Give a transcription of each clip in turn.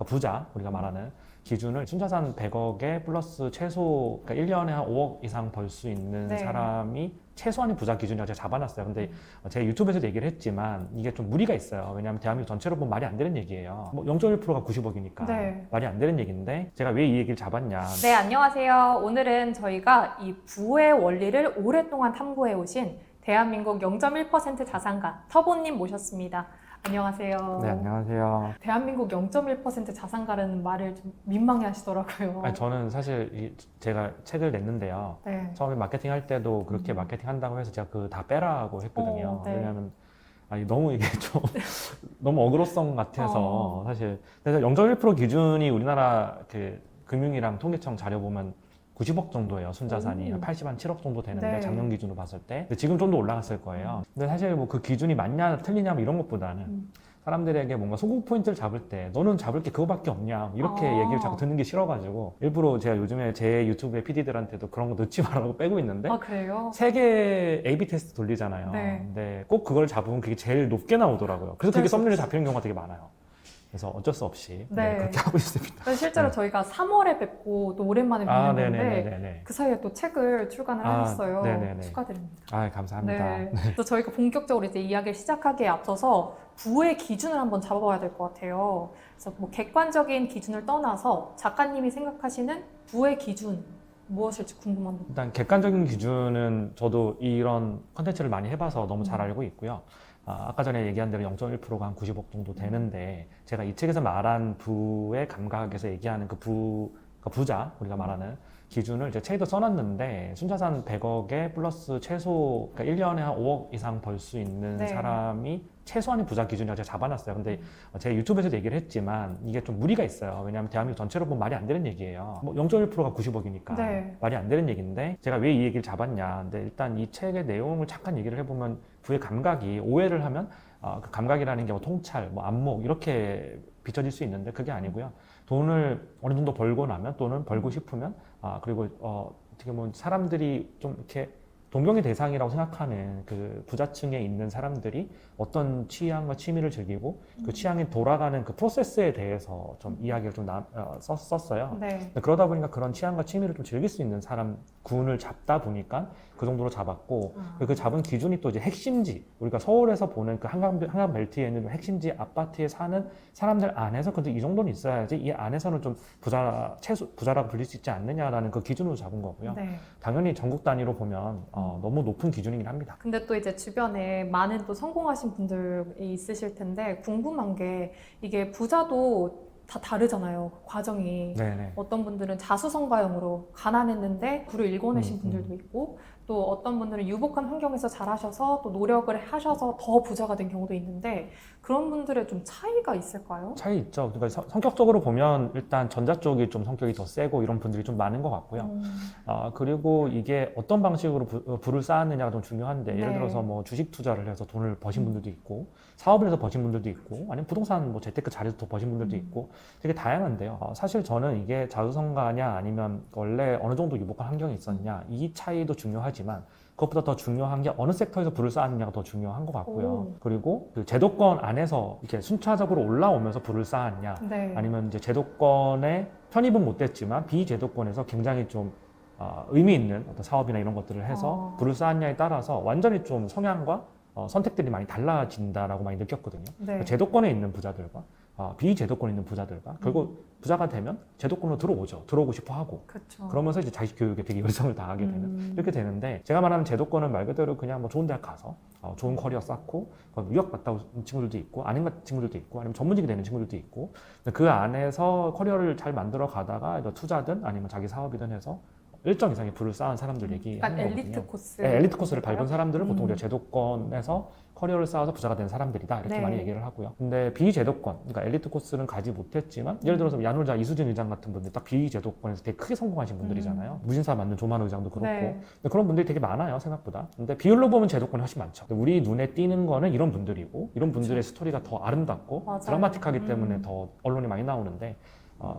그러니까 부자, 우리가 말하는 기준을 순자산 100억에 플러스 최소, 그러니까 1년에 한 5억 이상 벌 수 있는 네. 사람이 최소한의 부자 기준이라고 제가 잡아놨어요. 근데 제가 유튜브에서도 얘기를 했지만 이게 좀 무리가 있어요. 왜냐하면 대한민국 전체로 보면 말이 안 되는 얘기예요. 뭐 0.1%가 90억이니까 네. 말이 안 되는 얘기인데 제가 왜 이 얘기를 잡았냐. 네, 안녕하세요. 오늘은 저희가 이 부의 원리를 오랫동안 탐구해 오신 대한민국 0.1% 자산가 터보님 모셨습니다. 안녕하세요. 네, 안녕하세요. 대한민국 0.1% 자산가라는 말을 좀 민망해 하시더라고요. 아니, 저는 사실 제가 책을 냈는데요. 네. 처음에 마케팅 할 때도 그렇게 마케팅 한다고 해서 제가 그 다 빼라고 했거든요. 네. 왜냐하면 너무 이게 좀 너무 어그로성 같아서 사실. 그래서 0.1% 기준이 우리나라 그 금융이랑 통계청 자료 보면 90억 정도예요. 순자산이 한 7억 정도 되는데 네. 작년 기준으로 봤을 때. 근데 지금 좀 더 올라갔을 거예요. 근데 사실 뭐 그 기준이 맞냐 틀리냐 뭐 이런 것보다는 사람들에게 뭔가 소구 포인트를 잡을 때 너는 잡을 게 그거밖에 없냐 이렇게 얘기를 자꾸 듣는 게 싫어가지고 일부러 제가 요즘에 제 유튜브에 PD들한테도 그런 거 넣지 말라고 빼고 있는데 아, 그래요? 세 개 A/B 테스트 돌리잖아요. 네. 근데 꼭 그걸 잡으면 그게 제일 높게 나오더라고요. 그래서 되게 썸네일에 잡히는 경우가 되게 많아요. 그래서 어쩔 수 없이 네. 그렇게 하고 있습니다. 그래서 실제로 네. 저희가 3월에 뵙고 또 오랜만에 뵙는 건데 네네네네. 그 사이에 또 책을 출간을 하셨어요. 네네네. 축하드립니다. 감사합니다. 네. 또 저희가 본격적으로 이제 이야기를 시작하기에 앞서서 부의 기준을 한번 잡아봐야 될 것 같아요. 그래서 뭐 객관적인 기준을 떠나서 작가님이 생각하시는 부의 기준 무엇일지 궁금합니다. 일단 객관적인 기준은 저도 이런 컨텐츠를 많이 해봐서 너무 잘 알고 있고요. 아까 전에 얘기한 대로 0.1%가 한 90억 정도 되는데 제가 이 책에서 말한 부의 감각에서 얘기하는 그 부자, 우리가 말하는 기준을 이제 책에도 써놨는데 순자산 100억에 플러스 최소, 그러니까 1년에 한 5억 이상 벌 수 있는 네. 사람이 최소한의 부자 기준이라고 제가 잡아놨어요. 근데 제가 유튜브에서도 얘기를 했지만 이게 좀 무리가 있어요. 왜냐하면 대한민국 전체로 보면 말이 안 되는 얘기예요. 뭐 0.1%가 90억이니까 네. 말이 안 되는 얘기인데 제가 왜 이 얘기를 잡았냐. 근데 일단 이 책의 내용을 잠깐 얘기를 해보면 부의 감각이 오해를 하면 그 감각이라는 게 뭐 통찰, 뭐 안목 이렇게 비춰질 수 있는데 그게 아니고요. 돈을 어느 정도 벌고 나면 또는 벌고 싶으면 그리고 어떻게 보면 사람들이 좀 이렇게 동경의 대상이라고 생각하는 그 부자층에 있는 사람들이 어떤 취향과 취미를 즐기고 그 취향이 돌아가는 그 프로세스에 대해서 좀 이야기를 좀 썼어요. 네. 그러다 보니까 그런 취향과 취미를 좀 즐길 수 있는 사람 군을 잡다 보니까 그 정도로 잡았고 그 잡은 기준이 또 이제 핵심지, 우리가 서울에서 보는 그 한강 벨트에 있는 핵심지 아파트에 사는 사람들 안에서 근데 이 정도는 있어야지 이 안에서는 좀 부자라고 불릴 수 있지 않느냐라는 그 기준으로 잡은 거고요. 네. 당연히 전국 단위로 보면 너무 높은 기준이긴 합니다. 근데 또 이제 주변에 많은 또 성공하신 분들이 있으실 텐데 궁금한 게 이게 부자도 다 다르잖아요. 과정이. 네네. 어떤 분들은 자수성가형으로 가난했는데 글을 읽어내신 분들도 있고 또 어떤 분들은 유복한 환경에서 자라셔서 또 노력을 하셔서 더 부자가 된 경우도 있는데 그런 분들의 좀 차이가 있을까요? 차이 있죠. 그러니까 성격적으로 보면 일단 전자 쪽이 좀 성격이 더 세고 이런 분들이 좀 많은 것 같고요. 그리고 이게 어떤 방식으로 부를 쌓았느냐가 좀 중요한데 예를 네. 들어서 뭐 주식 투자를 해서 돈을 버신 분들도 있고 사업을 해서 버신 분들도 있고 아니면 부동산 뭐 재테크 잘해서 더 버신 분들도 있고 되게 다양한데요. 사실 저는 이게 자수성가냐 아니면 원래 어느 정도 유복한 환경이 있었냐 이 차이도 중요하지만 그것보다 더 중요한 게 어느 섹터에서 부를 쌓았느냐가 더 중요한 것 같고요. 그리고 그 제도권 안에서 이렇게 순차적으로 올라오면서 부를 쌓았냐 네. 아니면 이제 제도권에 편입은 못됐지만 비제도권에서 굉장히 좀 의미 있는 어떤 사업이나 이런 것들을 해서 부를 쌓았냐에 따라서 완전히 좀 성향과 선택들이 많이 달라진다라고 많이 느꼈거든요. 네. 제도권에 있는 부자들과 비제도권에 있는 부자들과 결국 부자가 되면 제도권으로 들어오죠. 들어오고 싶어 하고. 그렇죠. 그러면서 이제 자식 교육에 되게 열성을 다하게 되는 이렇게 되는데 제가 말하는 제도권은 말 그대로 그냥 뭐 좋은 대학 가서 좋은 커리어 쌓고 유학 갔다 온 친구들도 있고 아닌 친구들도 있고 아니면 전문직이 되는 친구들도 있고 그 안에서 커리어를 잘 만들어 가다가 투자든 아니면 자기 사업이든 해서 일정 이상의 부를 쌓은 사람들 얘기하는 거거든요. 엘리트 코스. 네, 엘리트 코스를 밟은 사람들을 보통 이제 제도권에서 커리어를 쌓아서 부자가 된 사람들이다 이렇게 네. 많이 얘기를 하고요. 근데 비제도권, 그러니까 엘리트 코스는 가지 못했지만 예를 들어서 야놀자 이수진 의장 같은 분들 딱 비제도권에서 되게 크게 성공하신 분들이잖아요. 무신사 만든 조만호 의장도 그렇고 네. 근데 그런 분들이 되게 많아요 생각보다. 근데 비율로 보면 제도권이 훨씬 많죠. 근데 우리 눈에 띄는 거는 이런 분들이고 이런 분들의 스토리가 더 아름답고 맞아요. 드라마틱하기 때문에 더 언론이 많이 나오는데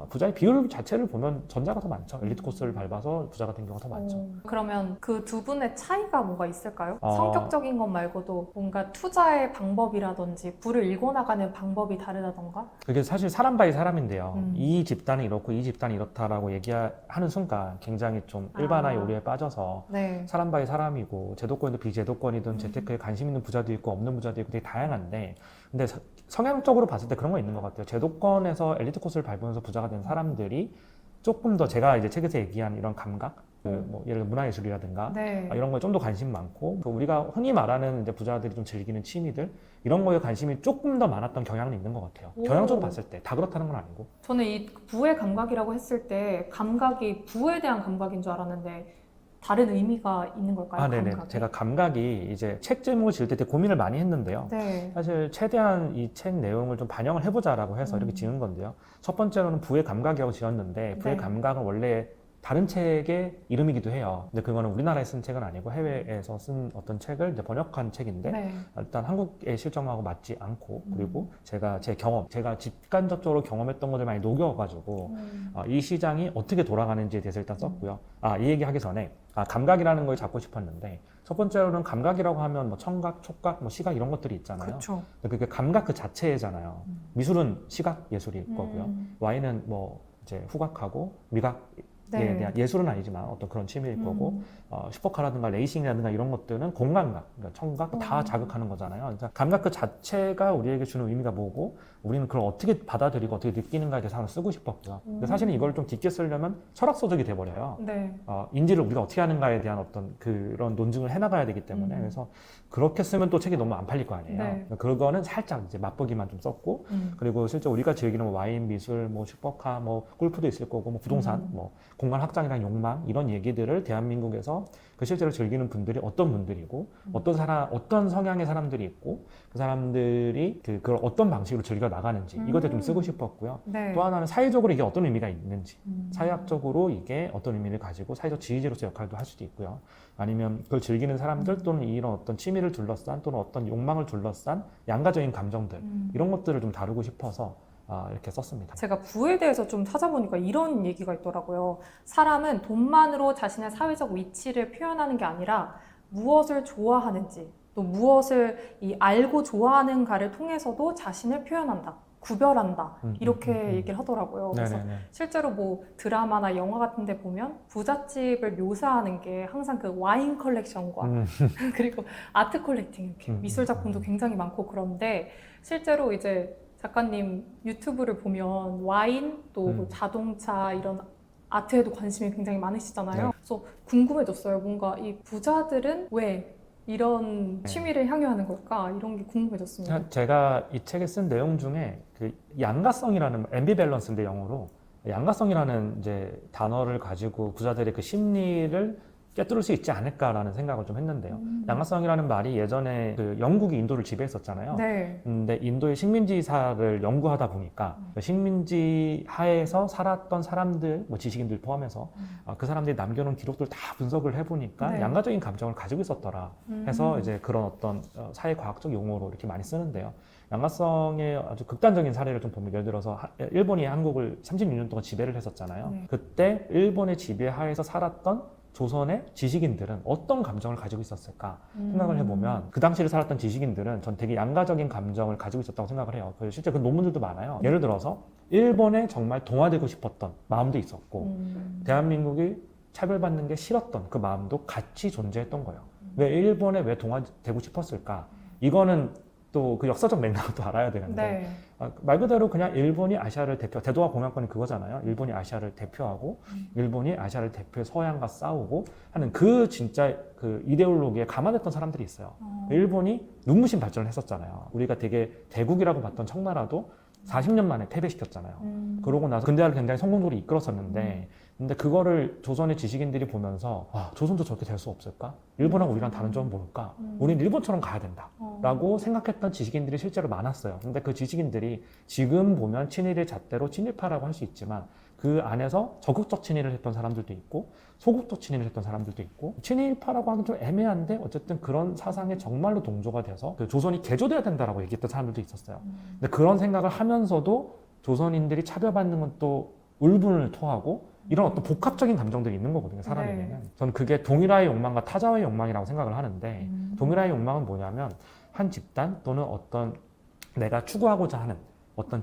부자의 비율 자체를 보면 전자가 더 많죠. 엘리트 코스를 밟아서 부자가 된 경우가 더 많죠. 그러면 그 두 분의 차이가 뭐가 있을까요? 어. 성격적인 것 말고도 뭔가 투자의 방법이라든지 부를 일궈나가는 방법이 다르다던가? 그게 사실 사람 바이 사람인데요. 음. 이 집단은 이렇고 이 집단이 이렇다라고 얘기하는 순간 굉장히 좀 일반화의 오류에 빠져서 네. 사람 바이 사람이고 제도권이든 비제도권이든 재테크에 관심 있는 부자도 있고 없는 부자도 있고 되게 다양한데 근데 성향적으로 봤을 때 그런 거 있는 것 같아요. 제도권에서 엘리트 코스를 밟으면서 부자가 된 사람들이 조금 더 제가 이제 책에서 얘기한 이런 감각, 뭐 예를 들어 문화예술이라든가 네. 이런 거에 좀 더 관심 많고 또 우리가 흔히 말하는 이제 부자들이 좀 즐기는 취미들 이런 거에 관심이 조금 더 많았던 경향은 있는 것 같아요. 오. 경향적으로 봤을 때 다 그렇다는 건 아니고. 저는 이 부의 감각이라고 했을 때 감각이 부에 대한 감각인 줄 알았는데 다른 의미가 있는 걸까요? 네네. 감각에? 제가 감각이 이제 책 제목을 지을 때 되게 고민을 많이 했는데요. 네. 사실 최대한 이 책 내용을 좀 반영을 해보자라고 해서 이렇게 지은 건데요. 첫 번째로는 부의 감각이라고 지었는데 부의 네. 감각은 원래 다른 책의 이름이기도 해요. 근데 그거는 우리나라에 쓴 책은 아니고 해외에서 쓴 어떤 책을 이제 번역한 책인데 네. 일단 한국의 실정하고 맞지 않고 그리고 제가 제 경험, 제가 직간접적으로 경험했던 것을 많이 녹여가지고 이 시장이 어떻게 돌아가는지에 대해서 일단 썼고요. 이 얘기 하기 전에 감각이라는 걸 잡고 싶었는데 첫 번째로는 감각이라고 하면 뭐 청각, 촉각, 뭐 시각 이런 것들이 있잖아요. 그렇죠. 근데 그게 감각 그 자체잖아요. 미술은 시각 예술일 거고요. 와인은 뭐 이제 후각하고 미각 에 대한 예술은 아니지만 어떤 그런 취미일 거고 슈퍼카라든가 레이싱이라든가 이런 것들은 공감각, 그러니까 청각 다 자극하는 거잖아요. 그러니까 감각 그 자체가 우리에게 주는 의미가 뭐고 우리는 그걸 어떻게 받아들이고 어떻게 느끼는가에 대해서 하나 쓰고 싶었고요. 근데 사실은 이걸 좀 깊게 쓰려면 철학 소득이 돼버려요. 네. 인지를 우리가 어떻게 하는가에 대한 어떤 그런 논증을 해나가야 되기 때문에 그래서 그렇게 쓰면 또 책이 너무 안 팔릴 거 아니에요. 네. 그거는 살짝 이제 맛보기만 좀 썼고 그리고 실제 우리가 즐기는 뭐 와인, 미술, 뭐 슈퍼카, 뭐 골프도 있을 거고 뭐 부동산, 뭐 공간 확장이랑 욕망 이런 얘기들을 대한민국에서 그 실제로 즐기는 분들이 어떤 분들이고 어떤 성향의 사람들이 있고 그 사람들이 그걸 어떤 방식으로 즐겨 나가는지 이것도 좀 쓰고 싶었고요. 네. 또 하나는 사회적으로 이게 어떤 의미가 있는지 사회학적으로 이게 어떤 의미를 가지고 사회적 지휘자로서 역할도 할 수도 있고요. 아니면 그걸 즐기는 사람들 또는 이런 어떤 취미를 둘러싼 또는 어떤 욕망을 둘러싼 양가적인 감정들 이런 것들을 좀 다루고 싶어서 이렇게 썼습니다. 제가 부에 대해서 좀 찾아보니까 이런 얘기가 있더라고요. 사람은 돈만으로 자신의 사회적 위치를 표현하는 게 아니라 무엇을 좋아하는지 또 무엇을 알고 좋아하는가를 통해서도 자신을 표현한다. 구별한다. 이렇게 얘기를 하더라고요. 그래서 네네네. 실제로 뭐 드라마나 영화 같은 데 보면 부잣집을 묘사하는 게 항상 그 와인 컬렉션과 그리고 아트 컬렉팅 이렇게 미술 작품도 굉장히 많고 그런데 실제로 이제 작가님 유튜브를 보면 와인 또 뭐 자동차 이런 아트에도 관심이 굉장히 많으시잖아요. 네. 그래서 궁금해졌어요. 뭔가 이 부자들은 왜 이런 취미를 향유하는 걸까? 이런 게 궁금해졌습니다. 제가 이 책에 쓴 내용 중에 그 양가성이라는 앰비밸런스인데 영어로 양가성이라는 이제 단어를 가지고 부자들의 그 심리를 깨뚫을 수 있지 않을까라는 생각을 좀 했는데요. 양가성이라는 말이 예전에 그 영국이 인도를 지배했었잖아요. 네. 근데 인도의 식민지사를 연구하다 보니까 그 식민지 하에서 살았던 사람들, 뭐 지식인들 포함해서 그 사람들이 남겨놓은 기록들 다 분석을 해보니까 네. 양가적인 감정을 가지고 있었더라 해서 이제 그런 어떤 사회과학적 용어로 이렇게 많이 쓰는데요. 양가성의 아주 극단적인 사례를 좀 보면 예를 들어서 일본이 한국을 36년 동안 지배를 했었잖아요. 네. 그때 일본의 지배 하에서 살았던 조선의 지식인들은 어떤 감정을 가지고 있었을까 생각을 해보면 그 당시를 살았던 지식인들은 전 되게 양가적인 감정을 가지고 있었다고 생각을 해요. 그래서 실제 그 논문들도 많아요. 예를 들어서 일본에 정말 동화되고 싶었던 마음도 있었고 대한민국이 차별받는 게 싫었던 그 마음도 같이 존재했던 거예요. 왜 일본에 왜 동화되고 싶었을까? 이거는 또 그 역사적 맥락을 또 알아야 되는데 네. 말 그대로 그냥 일본이 아시아를 대도하 공양권이 그거잖아요. 일본이 아시아를 대표하고 일본이 아시아를 대표해 서양과 싸우고 하는 그 진짜 그 이데올로기에 감안했던 사람들이 있어요. 일본이 눈부신 발전을 했었잖아요. 우리가 되게 대국이라고 봤던 청나라도 40년 만에 패배시켰잖아요. 그러고 나서 근대화를 굉장히 성공적으로 이끌었었는데 근데 그거를 조선의 지식인들이 보면서 조선도 저렇게 될 수 없을까? 일본하고 우리랑 다른 점은 뭘까? 우리는 일본처럼 가야 된다 라고 생각했던 지식인들이 실제로 많았어요. 근데 그 지식인들이 지금 보면 친일의 잣대로 친일파라고 할 수 있지만 그 안에서 적극적 친일을 했던 사람들도 있고 소극적 친일을 했던 사람들도 있고 친일파라고 하는 좀 애매한데 어쨌든 그런 사상에 정말로 동조가 돼서 그 조선이 개조돼야 된다라고 얘기했던 사람들도 있었어요. 근데 그런 생각을 하면서도 조선인들이 차별받는 건 또 울분을 토하고 이런 어떤 복합적인 감정들이 있는 거거든요, 사람에게는. 네. 저는 그게 동일화의 욕망과 타자화의 욕망이라고 생각을 하는데, 동일화의 욕망은 뭐냐면 한 집단 또는 어떤 내가 추구하고자 하는 어떤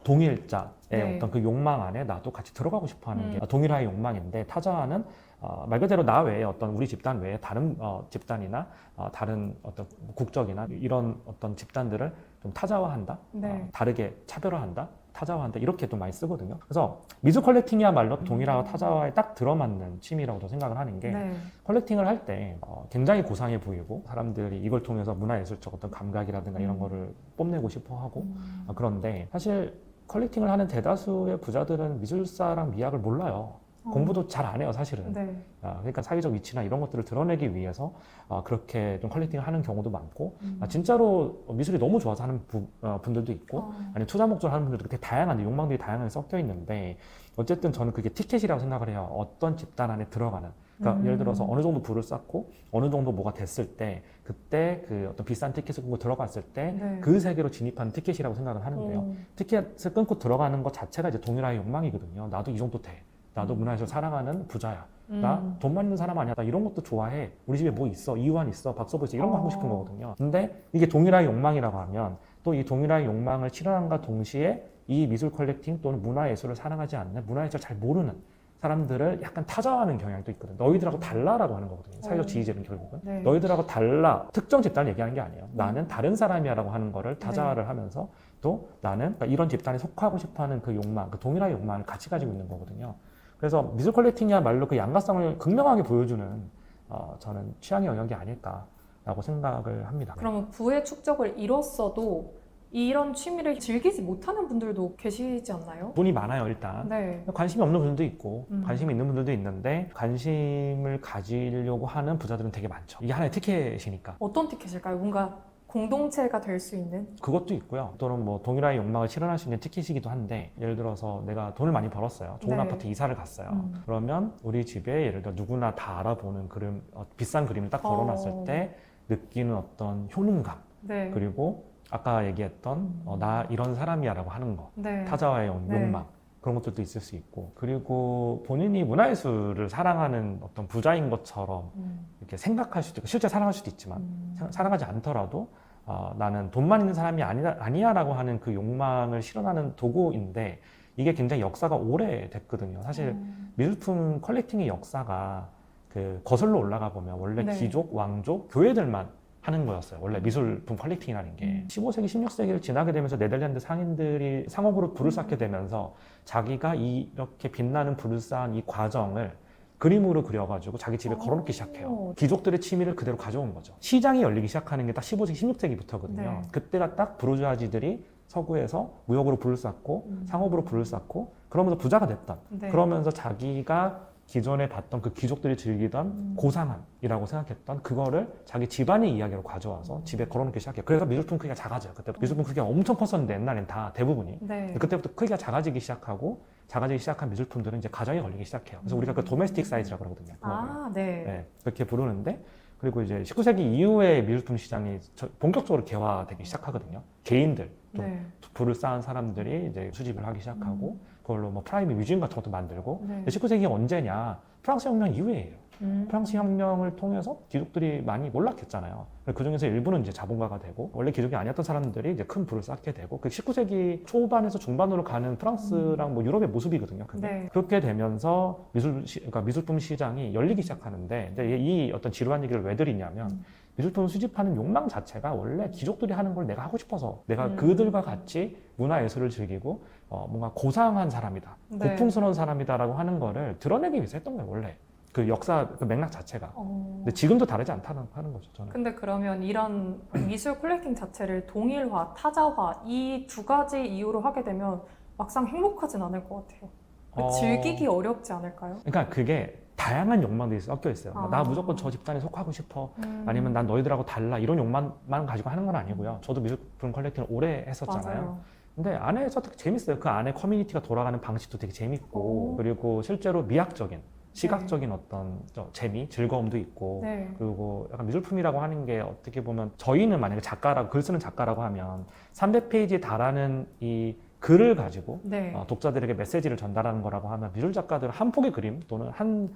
동일자의 네. 어떤 그 욕망 안에 나도 같이 들어가고 싶어하는 게 동일화의 욕망인데, 타자화는 말 그대로 나 외에 어떤 우리 집단 외에 다른 집단이나 다른 어떤 국적이나 이런 어떤 집단들을 좀 타자화한다, 네. 다르게 차별화한다, 타자화한다 이렇게 좀 많이 쓰거든요. 그래서 미술 컬렉팅이야말로 동일화와 타자화에 딱 들어맞는 취미라고 생각을 하는 게, 네. 컬렉팅을 할 때 굉장히 고상해 보이고 사람들이 이걸 통해서 문화예술적 어떤 감각이라든가 이런 거를 뽐내고 싶어 하고, 그런데 사실 컬렉팅을 하는 대다수의 부자들은 미술사랑 미학을 몰라요. 공부도 잘 안 해요, 사실은. 네. 그러니까 사회적 위치나 이런 것들을 드러내기 위해서 그렇게 좀 컬렉팅을 하는 경우도 많고, 진짜로 미술이 너무 좋아서 하는 분들도 있고, 아니면 투자 목적으로 하는 분들도 되게 다양한데, 욕망들이 다양하게 섞여 있는데, 어쨌든 저는 그게 티켓이라고 생각을 해요. 어떤 집단 안에 들어가는. 그러니까 예를 들어서 어느 정도 부를 쌓고 어느 정도 뭐가 됐을 때, 그때 그 어떤 비싼 티켓을 끊고 들어갔을 때 그 네. 세계로 진입하는 티켓이라고 생각을 하는데요. 티켓을 끊고 들어가는 것 자체가 이제 동일화의 욕망이거든요. 나도 이 정도 돼. 나도 문화에서 사랑하는 부자야. 나 돈만 있는 사람 아니야. 나 이런 것도 좋아해. 우리 집에 뭐 있어? 이유한 있어? 박서부 있어? 이런 거 하고 싶은 거거든요. 근데 이게 동일화의 욕망이라고 하면 또 이 동일화의 욕망을 실현함과 동시에 이 미술 컬렉팅 또는 문화예술을 사랑하지 않는, 문화예술을 잘 모르는 사람들을 약간 타자화하는 경향도 있거든. 너희들하고 달라라고 하는 거거든요. 사회적 지위제는 결국은. 네. 너희들하고 달라. 특정 집단을 얘기하는 게 아니에요. 나는 다른 사람이야라고 하는 거를 타자화를 하면서 또 나는 그러니까 이런 집단에 속하고 싶어하는 그 욕망, 그 동일화의 욕망을 같이 가지고 있는 거거든요. 그래서 미술 컬렉팅이야말로 그 양가성을 극명하게 보여주는 저는 취향의 영역이 아닐까라고 생각을 합니다. 그러면 부의 축적을 이뤘어도 이런 취미를 즐기지 못하는 분들도 계시지 않나요? 돈이 많아요, 일단. 네. 관심이 없는 분들도 있고 관심이 있는 분들도 있는데, 관심을 가지려고 하는 부자들은 되게 많죠. 이게 하나의 티켓이니까. 어떤 티켓일까요? 뭔가 공동체가 될 수 있는? 그것도 있고요. 또는 뭐 동일화의 욕망을 실현할 수 있는 티켓이기도 한데, 예를 들어서 내가 돈을 많이 벌었어요. 좋은 네. 아파트 이사를 갔어요. 그러면 우리 집에 예를 들어 누구나 다 알아보는 그림, 비싼 그림을 딱 걸어놨을 때 느끼는 어떤 효능감, 네. 그리고 아까 얘기했던 나 이런 사람이야라고 하는 거, 네. 타자와의 네. 욕망, 그런 것들도 있을 수 있고, 그리고 본인이 문화예술을 사랑하는 어떤 부자인 것처럼 이렇게 생각할 수도 있고, 실제 사랑할 수도 있지만 사랑하지 않더라도 나는 돈만 있는 사람이 아니야라고 하는 그 욕망을 실현하는 도구인데, 이게 굉장히 역사가 오래됐거든요. 사실 미술품 컬렉팅의 역사가 그 거슬러 올라가 보면 원래 네. 귀족, 왕족, 교회들만 하는 거였어요. 원래 미술품 컬렉팅이라는 게 15세기, 16세기를 지나게 되면서 네덜란드 상인들이 상업으로 불을 쌓게 되면서 자기가 이렇게 빛나는 불을 쌓은 이 과정을 그림으로 그려가지고 자기 집에 걸어놓기 시작해요. 귀족들의 취미를 그대로 가져온 거죠. 시장이 열리기 시작하는 게 딱 15세기, 16세기부터거든요. 네. 그때가 딱 부르주아지들이 서구에서 무역으로 불을 쌓고 상업으로 불을 쌓고 그러면서 부자가 됐던, 네. 그러면서 자기가 기존에 봤던 그 귀족들이 즐기던 고상함이라고 생각했던 그거를 자기 집안의 이야기로 가져와서 집에 걸어놓기 시작해요. 그래서 미술품 크기가 작아져요. 그때 미술품 크기가 엄청 컸었는데, 옛날엔 다 대부분이. 네. 그때부터 크기가 작아지기 시작한 미술품들은 이제 가정에 걸리기 시작해요. 그래서 우리가 그 도메스틱 사이즈라고 그러거든요. 아, 네. 네, 그렇게 부르는데, 그리고 이제 19세기 이후에 미술품 시장이 본격적으로 개화되기 시작하거든요. 개인들, 좀 네. 불을 쌓은 사람들이 이제 수집을 하기 시작하고, 그걸로 뭐 프라이빗 뮤지엄 같은 것도 만들고. 네. 19세기 언제냐? 프랑스 혁명 이후에예요. 프랑스 혁명을 통해서 귀족들이 많이 몰락했잖아요. 그 중에서 일부는 이제 자본가가 되고, 원래 귀족이 아니었던 사람들이 이제 큰 부를 쌓게 되고, 그 19세기 초반에서 중반으로 가는 프랑스랑 뭐 유럽의 모습이거든요. 그게. 네. 그렇게 되면서 그러니까 미술품 시장이 열리기 시작하는데, 근데 이 어떤 지루한 얘기를 왜 드리냐면, 미술품 수집하는 욕망 자체가 원래 귀족들이 하는 걸 내가 하고 싶어서, 내가 그들과 같이 문화예술을 즐기고 뭔가 고상한 사람이다, 네. 고풍스러운 사람이다라고 하는 거를 드러내기 위해서 했던 거예요, 원래. 그 역사, 그 맥락 자체가. 어. 근데 지금도 다르지 않다는 하는 거죠, 저는. 근데 그러면 이런 미술 컬렉팅 자체를 동일화, 타자화 이 두 가지 이유로 하게 되면 막상 행복하진 않을 것 같아요. 즐기기 어렵지 않을까요? 그러니까 그게 다양한 욕망들이 섞여 있어요. 아. 나 무조건 저 집단에 속하고 싶어. 아니면 난 너희들하고 달라. 이런 욕망만 가지고 하는 건 아니고요. 저도 미술품 컬렉팅을 오래 했었잖아요. 맞아요. 근데 안에서 되게 재밌어요. 그 안에 커뮤니티가 돌아가는 방식도 되게 재밌고, 오. 그리고 실제로 미학적인, 시각적인 어떤 재미, 즐거움도 있고, 네. 그리고 약간 미술품이라고 하는 게 어떻게 보면 저희는 만약에 작가라고, 글 쓰는 작가라고 하면 300페이지에 달하는 이 글을 가지고 네. 독자들에게 메시지를 전달하는 거라고 하면 미술 작가들은 한 폭의 그림 또는 한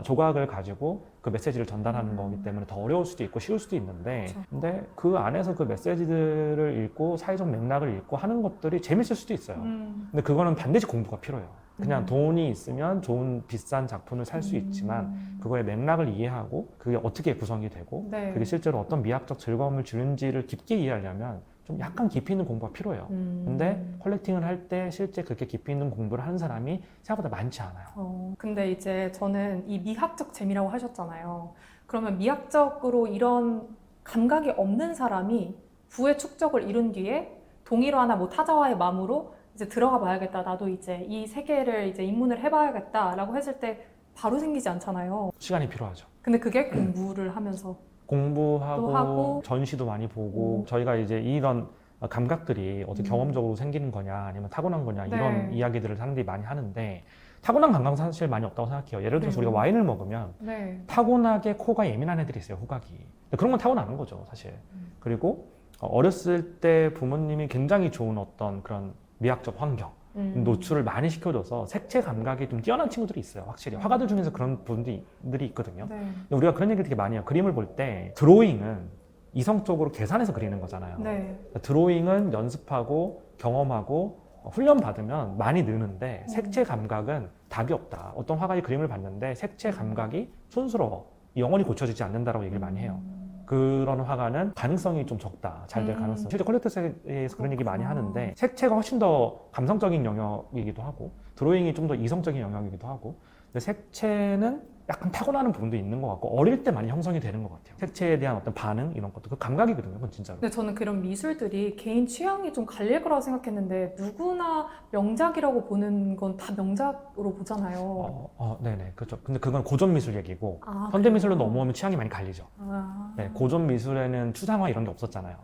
조각을 가지고 그 메시지를 전달하는 거기 때문에 더 어려울 수도 있고 쉬울 수도 있는데 그렇죠. 근데 그 안에서 그 메시지들을 읽고 사회적 맥락을 읽고 하는 것들이 재밌을 수도 있어요. 근데 그거는 반드시 공부가 필요해요. 그냥 돈이 있으면 좋은 비싼 작품을 살 수 있지만 그거의 맥락을 이해하고 그게 어떻게 구성이 되고 네. 그게 실제로 어떤 미학적 즐거움을 주는지를 깊게 이해하려면 좀 약간 깊이 있는 공부가 필요해요. 근데 컬렉팅을 할 때 실제 그렇게 깊이 있는 공부를 하는 사람이 생각보다 많지 않아요. 근데 이제 저는 이 미학적 재미라고 하셨잖아요. 그러면 미학적으로 이런 감각이 없는 사람이 부의 축적을 이룬 뒤에 동일화나 뭐 타자와의 마음으로 이제 들어가 봐야겠다. 나도 이제 이 세계를 이제 입문을 해봐야겠다라고 했을 때 바로 생기지 않잖아요. 시간이 필요하죠. 근데 그게 공부를 하면서 공부하고 또 하고. 전시도 많이 보고 저희가 이제 이런 감각들이 어떻게 경험적으로 생기는 거냐 아니면 타고난 거냐 이런 네. 이야기들을 사람들이 많이 하는데 타고난 감각은 사실 많이 없다고 생각해요. 예를 들어서 네. 우리가 와인을 먹으면 네. 타고나게 코가 예민한 애들이 있어요. 후각이. 근데 그런 건 타고나는 거죠 사실. 그리고 어렸을 때 부모님이 굉장히 좋은 어떤 그런 미학적 환경 노출을 많이 시켜줘서 색채 감각이 좀 뛰어난 친구들이 있어요. 확실히 화가들 중에서 그런 분들이 있거든요. 네. 근데 우리가 그런 얘기를 되게 많이 해요. 그림을 볼 때 드로잉은 이성적으로 계산해서 그리는 거잖아요. 네. 드로잉은 연습하고 경험하고 훈련 받으면 많이 느는데 색채 감각은 답이 없다. 어떤 화가의 그림을 봤는데 색채 감각이 촌스러워. 영원히 고쳐지지 않는다라고 얘기를 많이 해요. 그런 화가는 가능성이 좀 적다. 잘 될 가능성. 실제 컬렉터스에서 그런 얘기 많이 하는데 색채가 훨씬 더 감성적인 영역이기도 하고 드로잉이 좀 더 이성적인 영역이기도 하고 근데 색채는 약간 타고나는 부분도 있는 것 같고 어릴 때 많이 형성이 되는 것 같아요. 색채에 대한 어떤 반응 이런 것도 그 감각이거든요. 그건 진짜로. 근데 저는 그런 미술들이 개인 취향이 좀 갈릴 거라고 생각했는데 누구나 명작이라고 보는 건 다 명작으로 보잖아요. 네네 그렇죠. 근데 그건 고전 미술 얘기고 아, 현대 미술로 그래요? 넘어오면 취향이 많이 갈리죠. 아. 네, 고전 미술에는 추상화 이런 게 없었잖아요.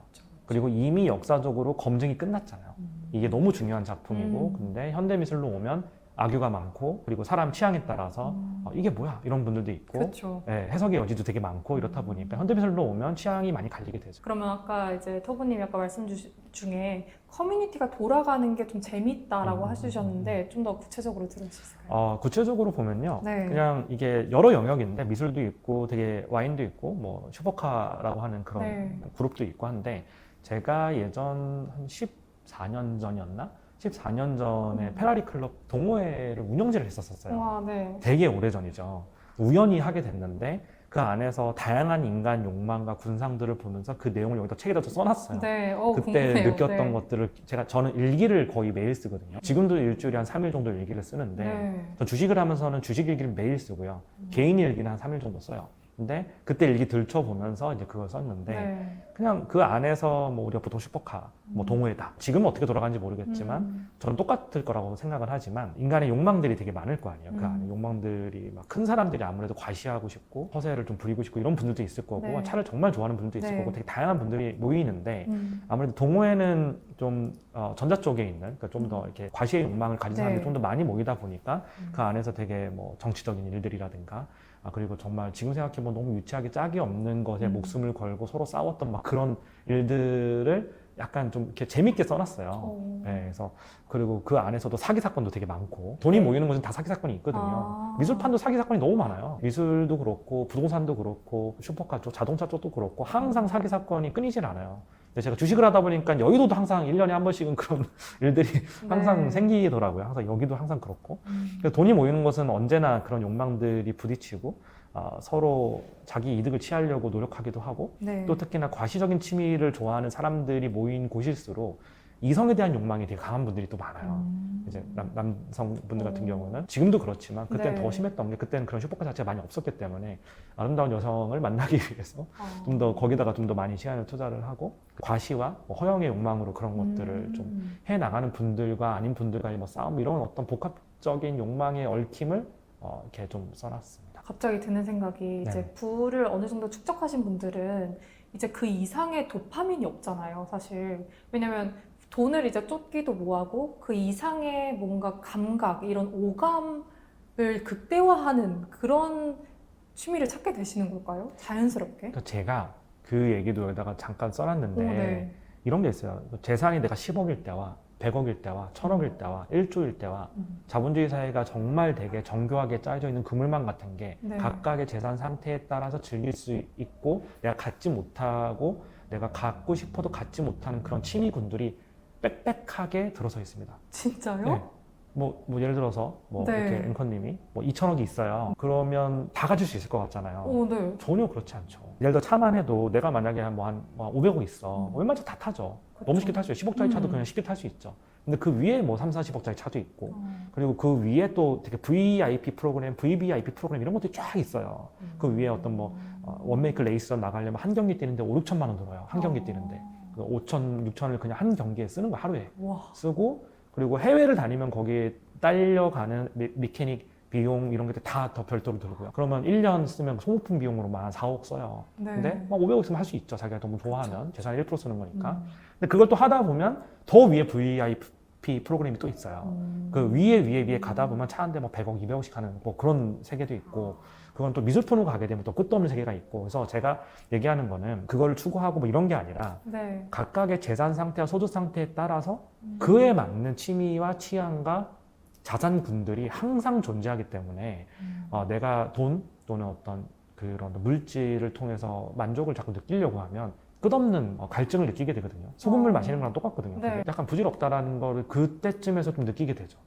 그리고 이미 역사적으로 검증이 끝났잖아요. 이게 너무 중요한 작품이고 근데 현대 미술로 오면 악유가 많고 그리고 사람 취향에 따라서 이게 뭐야 이런 분들도 있고 그렇죠. 네, 해석의 여지도 되게 많고 이렇다 보니까 현대 미술로 오면 취향이 많이 갈리게 되죠. 그러면 아까 이제 터보님이 아까 말씀 중에 커뮤니티가 돌아가는 게 좀 재밌다라고 해주셨는데 좀 더 구체적으로 들을 수 있을까요? 구체적으로 보면요. 네. 그냥 이게 여러 영역인데 미술도 있고 되게 와인도 있고 뭐 슈퍼카라고 하는 그런 네. 그룹도 있고 한데 제가 예전 한 14년 전이었나? 14년 전에 페라리 클럽 동호회를 운영지를 했었어요. 와, 네. 되게 오래전이죠. 우연히 하게 됐는데 그 안에서 다양한 인간 욕망과 군상들을 보면서 그 내용을 여기다 책에다 써놨어요. 네. 그때 궁금해요. 느꼈던 네. 것들을 저는 일기를 거의 매일 쓰거든요. 지금도 일주일에 한 3일 정도 일기를 쓰는데 네. 전 주식을 하면서는 주식 일기를 매일 쓰고요. 개인 일기는 한 3일 정도 써요. 근데 그때 일기 들춰보면서 이제 그걸 썼는데 네. 그냥 그 안에서 뭐 우리가 보통 슈퍼카, 뭐 동호회다. 지금은 어떻게 돌아가는지 모르겠지만 저는 똑같을 거라고 생각을 하지만 인간의 욕망들이 되게 많을 거 아니에요. 그 안에 욕망들이 막 큰 사람들이 아무래도 과시하고 싶고 허세를 좀 부리고 싶고 이런 분들도 있을 거고 네. 차를 정말 좋아하는 분들도 있을 네. 거고 되게 다양한 분들이 모이는데 아무래도 동호회는 좀 전자 쪽에 있는 그러니까 좀 더 이렇게 과시의 욕망을 가진 사람들이 네. 좀 더 많이 모이다 보니까 그 안에서 되게 뭐 정치적인 일들이라든가 그리고 정말 지금 생각해보면 너무 유치하게 짝이 없는 것에 목숨을 걸고 서로 싸웠던 막 그런 일들을 약간 좀 이렇게 재밌게 써놨어요. 네, 그래서 그리고 그 안에서도 사기 사건도 되게 많고 돈이 모이는 곳은 다 사기 사건이 있거든요. 미술판도 사기 사건이 너무 많아요. 미술도 그렇고 부동산도 그렇고 슈퍼카 쪽, 자동차 쪽도 그렇고 항상 사기 사건이 끊이질 않아요. 근데 제가 주식을 하다 보니까 여의도도 항상 1년에 한 번씩은 그런 일들이 항상 네. 생기더라고요. 항상 여기도 항상 그렇고. 그래서 돈이 모이는 곳은 언제나 그런 욕망들이 부딪히고 서로 자기 이득을 취하려고 노력하기도 하고 네. 또 특히나 과시적인 취미를 좋아하는 사람들이 모인 곳일수록 이성에 대한 욕망이 되게 강한 분들이 또 많아요. 이제 남성분들 같은 경우는 지금도 그렇지만 그때는 네. 더 심했던 게 그때는 그런 슈퍼카 자체가 많이 없었기 때문에 아름다운 여성을 만나기 위해서 좀 더 거기다가 좀 더 많이 시간을 투자를 하고 과시와 뭐 허영의 욕망으로 그런 것들을 좀 해 나가는 분들과 아닌 분들과의 뭐 싸움 이런 어떤 복합적인 욕망의 얽힘을 이렇게 좀 써놨습니다. 갑자기 드는 생각이 이제 네. 부를 어느 정도 축적하신 분들은 이제 그 이상의 도파민이 없잖아요, 사실. 왜냐면 돈을 이제 쫓기도 뭐하고 그 이상의 뭔가 감각, 이런 오감을 극대화하는 그런 취미를 찾게 되시는 걸까요? 자연스럽게? 그러니까 제가 그 얘기도 여기다가 잠깐 써놨는데 네. 이런 게 있어요. 재산이 내가 10억일 때와 100억일 때와 1000억일 때와 1조일 때와 자본주의 사회가 정말 되게 정교하게 짜여져 있는 그물망 같은 게 네. 각각의 재산 상태에 따라서 즐길 수 있고 내가 갖지 못하고 내가 갖고 싶어도 갖지 못하는 그런 취미군들이 빽빽하게 들어서 있습니다. 진짜요? 네. 뭐 예를 들어서 네. 이렇게 앵커님이 2천억이 있어요. 그러면 다 가질 수 있을 것 같잖아요. 오, 네. 전혀 그렇지 않죠. 예를 들어 차만 해도 내가 만약에 한 500억 있어. 웬만하면 다 타죠. 그쵸. 너무 쉽게 탈 수 있어요. 10억짜리 차도 그냥 쉽게 탈 수 있죠. 근데 그 위에 3, 40억짜리 차도 있고 그리고 그 위에 또 되게 VVIP 프로그램 이런 것들이 쫙 있어요. 그 위에 어떤 원메이크 레이스런 나가려면 한 경기 뛰는데 5, 6천만 원 들어요. 한 경기 뛰는데. 5천, 6천을 그냥 한 경기에 쓰는 거 하루에. 와. 쓰고 그리고 해외를 다니면 거기에 딸려가는 미케닉 비용 이런 게 다 더 별도로 들고요. 그러면 1년 쓰면 소모품 비용으로만 한 4억 써요. 네. 근데 500억 있으면 할 수 있죠. 자기가 너무 좋아하면 재산의 1% 쓰는 거니까. 근데 그걸 또 하다 보면 더 위에 VIP 프로그램이 또 있어요. 그 위에 가다 보면 차 한 대 100억, 200억씩 하는 그런 세계도 있고 그건 또 미술품으로 가게 되면 또 끝도 없는 세계가 있고 그래서 제가 얘기하는 거는 그걸 추구하고 이런 게 아니라 네. 각각의 재산 상태와 소득 상태에 따라서 그에 맞는 취미와 취향과 자산군들이 항상 존재하기 때문에 내가 돈 또는 어떤 그런 물질을 통해서 만족을 자꾸 느끼려고 하면 끝없는 갈증을 느끼게 되거든요. 소금물 마시는 거랑 똑같거든요. 네. 약간 부질없다라는 거를 그때쯤에서 좀 느끼게 되죠.